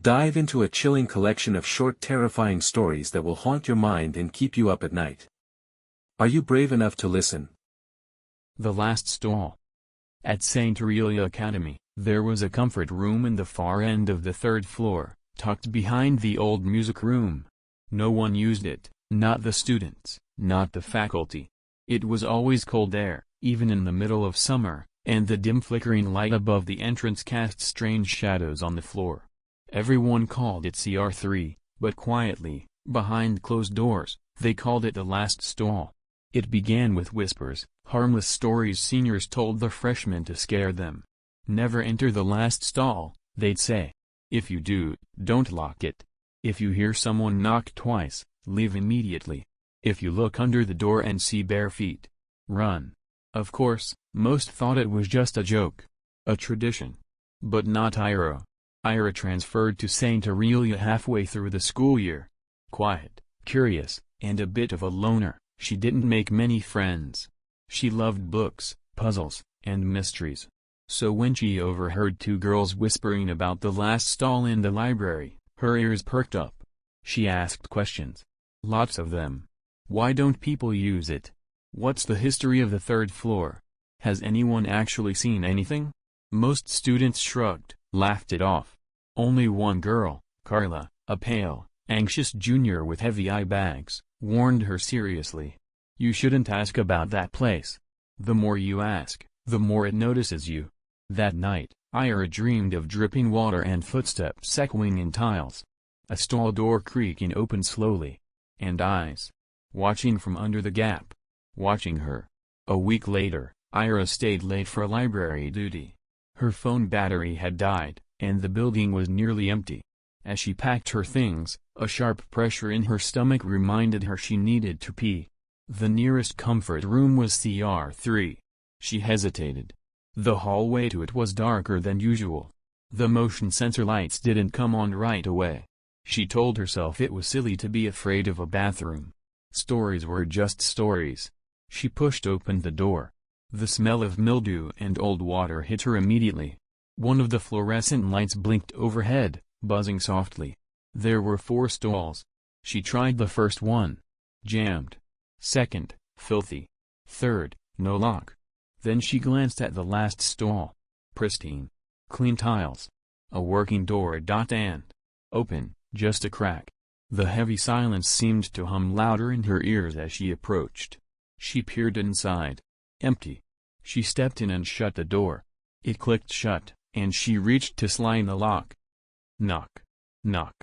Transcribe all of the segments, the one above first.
Dive into a chilling collection of short terrifying stories that will haunt your mind and keep you up at night. Are you brave enough to listen? The Last Stall. At St. Aurelia Academy, there was a comfort room in the far end of the third floor, tucked behind the old music room. No one used it, not the students, not the faculty. It was always cold there, even in the middle of summer, and the dim flickering light above the entrance cast strange shadows on the floor. Everyone called it CR3, but quietly, behind closed doors, they called it the Last Stall. It began with whispers, harmless stories seniors told the freshmen to scare them. "Never enter the last stall," they'd say. "If you do, don't lock it. If you hear someone knock twice, leave immediately. If you look under the door and see bare feet, run." Of course, most thought it was just a joke. A tradition. But not Ira. Ira transferred to St. Aurelia halfway through the school year. Quiet, curious, and a bit of a loner, she didn't make many friends. She loved books, puzzles, and mysteries. So when she overheard two girls whispering about the last stall in the library, her ears perked up. She asked questions. Lots of them. Why don't people use it? What's the history of the third floor? Has anyone actually seen anything? Most students shrugged, laughed it off. Only one girl, Carla, a pale, anxious junior with heavy eye bags, warned her seriously. "You shouldn't ask about that place. The more you ask, the more it notices you." That night, Ira dreamed of dripping water and footsteps echoing in tiles. A stall door creaking open slowly. And eyes. Watching from under the gap. Watching her. A week later, Ira stayed late for library duty. Her phone battery had died, and the building was nearly empty. As she packed her things, a sharp pressure in her stomach reminded her she needed to pee. The nearest comfort room was CR3. She hesitated. The hallway to it was darker than usual. The motion sensor lights didn't come on right away. She told herself it was silly to be afraid of a bathroom. Stories were just stories. She pushed open the door. The smell of mildew and old water hit her immediately. One of the fluorescent lights blinked overhead, buzzing softly. There were 4 stalls. She tried the first one. Jammed. Second, filthy. Third, no lock. Then she glanced at the last stall. Pristine. Clean tiles. A working door and open, just a crack. The heavy silence seemed to hum louder in her ears as she approached. She peered inside. Empty. She stepped in and shut the door. It clicked shut, and she reached to slide the lock. Knock. Knock.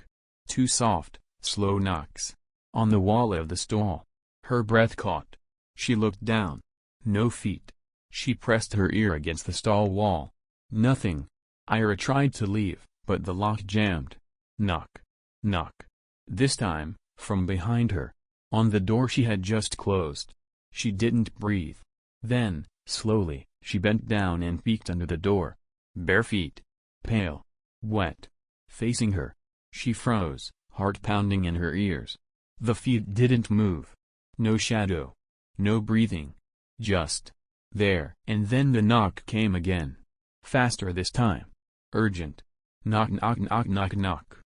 2 soft, slow knocks. On the wall of the stall. Her breath caught. She looked down. No feet. She pressed her ear against the stall wall. Nothing. Ira tried to leave, but the lock jammed. Knock. Knock. This time, from behind her. On the door she had just closed. She didn't breathe. Then, slowly, she bent down and peeked under the door. Bare feet. Pale. Wet. Facing her. She froze, heart pounding in her ears. The feet didn't move. No shadow. No breathing. Just there. And then the knock came again. Faster this time. Urgent. Knock knock knock knock knock.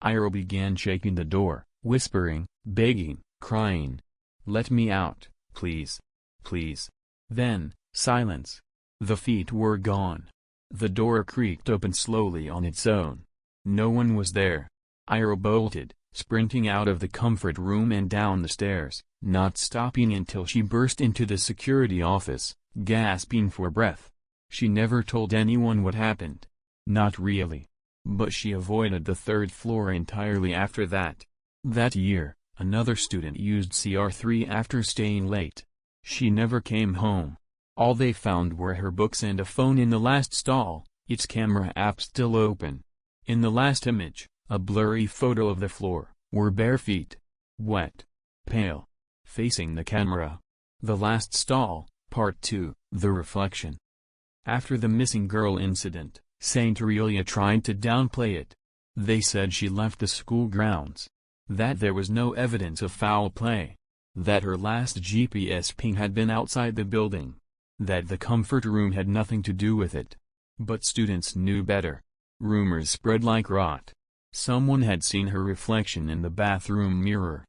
Ira began shaking the door, whispering, begging, crying. "Let me out, please. Please." Then, silence. The feet were gone. The door creaked open slowly on its own. No one was there. Ira bolted, sprinting out of the comfort room and down the stairs, not stopping until she burst into the security office, gasping for breath. She never told anyone what happened. Not really. But she avoided the third floor entirely after that. That year, another student used CR3 after staying late. She never came home. All they found were her books and a phone in the last stall, its camera app still open. In the last image, a blurry photo of the floor, were bare feet. Wet. Pale. Facing the camera. The Last Stall, Part 2, The Reflection. After the missing girl incident, St. Aurelia tried to downplay it. They said she left the school grounds. That there was no evidence of foul play. That her last GPS ping had been outside the building. That the comfort room had nothing to do with it. But students knew better. Rumors spread like rot. Someone had seen her reflection in the bathroom mirror.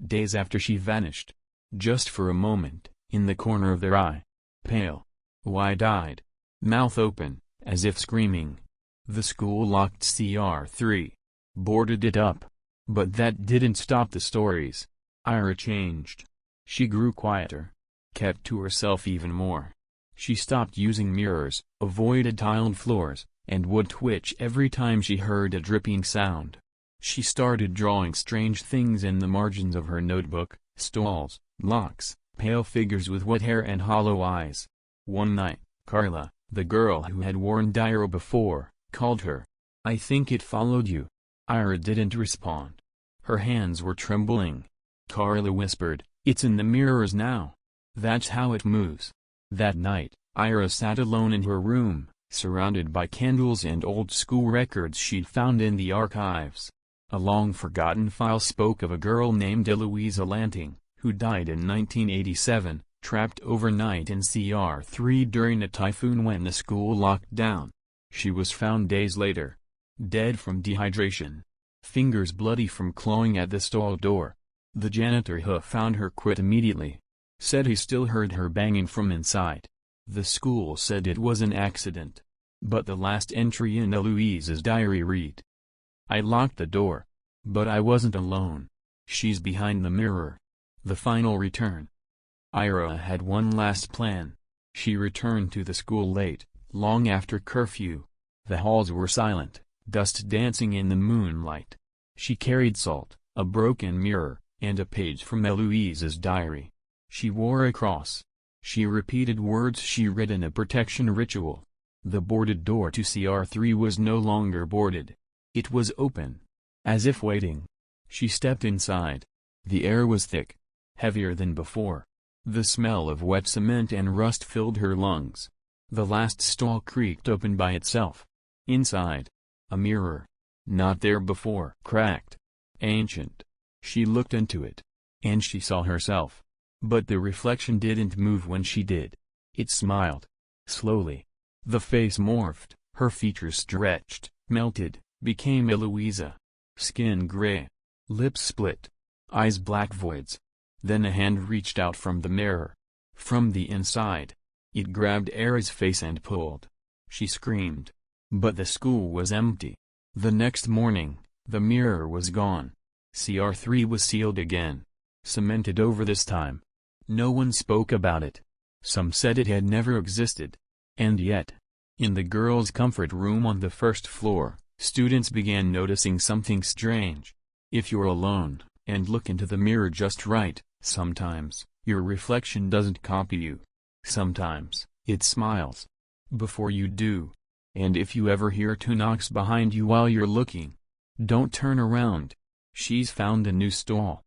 Days after she vanished. Just for a moment, in the corner of their eye. Pale. Wide-eyed. Mouth open, as if screaming. The school locked CR3. Boarded it up. But that didn't stop the stories. Ira changed. She grew quieter. Kept to herself even more. She stopped using mirrors, avoided tiled floors, and would twitch every time she heard a dripping sound. She started drawing strange things in the margins of her notebook, stalls, locks, pale figures with wet hair and hollow eyes. One night, Carla, the girl who had warned Ira before, called her. "I think it followed you." Ira didn't respond. Her hands were trembling. Carla whispered, "It's in the mirrors now. That's how it moves." That night, Ira sat alone in her room, surrounded by candles and old school records she'd found in the archives. A long-forgotten file spoke of a girl named Eloisa Lanting, who died in 1987, trapped overnight in CR3 during a typhoon when the school locked down. She was found days later. Dead from dehydration. Fingers bloody from clawing at the stall door. The janitor who found her quit immediately. Said he still heard her banging from inside. The school said it was an accident. But the last entry in Eloisa's diary read, "I locked the door. But I wasn't alone. She's behind the mirror." The final return. Ira had one last plan. She returned to the school late, long after curfew. The halls were silent, dust dancing in the moonlight. She carried salt, a broken mirror, and a page from Eloisa's diary. She wore a cross. She repeated words she read in a protection ritual. The boarded door to CR3 was no longer boarded. It was open. As if waiting. She stepped inside. The air was thick. Heavier than before. The smell of wet cement and rust filled her lungs. The last stall creaked open by itself. Inside. A mirror. Not there before. Cracked. Ancient. She looked into it. And she saw herself. But the reflection didn't move when she did. It smiled. Slowly. The face morphed, her features stretched, melted, became Eloisa. Skin gray. Lips split. Eyes black voids. Then a hand reached out from the mirror. From the inside. It grabbed Ira's face and pulled. She screamed. But the school was empty. The next morning, the mirror was gone. CR3 was sealed again. Cemented over this time. No one spoke about it. Some said it had never existed. And yet, in the girls' comfort room on the first floor, students began noticing something strange. If you're alone, and look into the mirror just right, sometimes, your reflection doesn't copy you. Sometimes, it smiles. Before you do. And if you ever hear two knocks behind you while you're looking, don't turn around. She's found a new stall.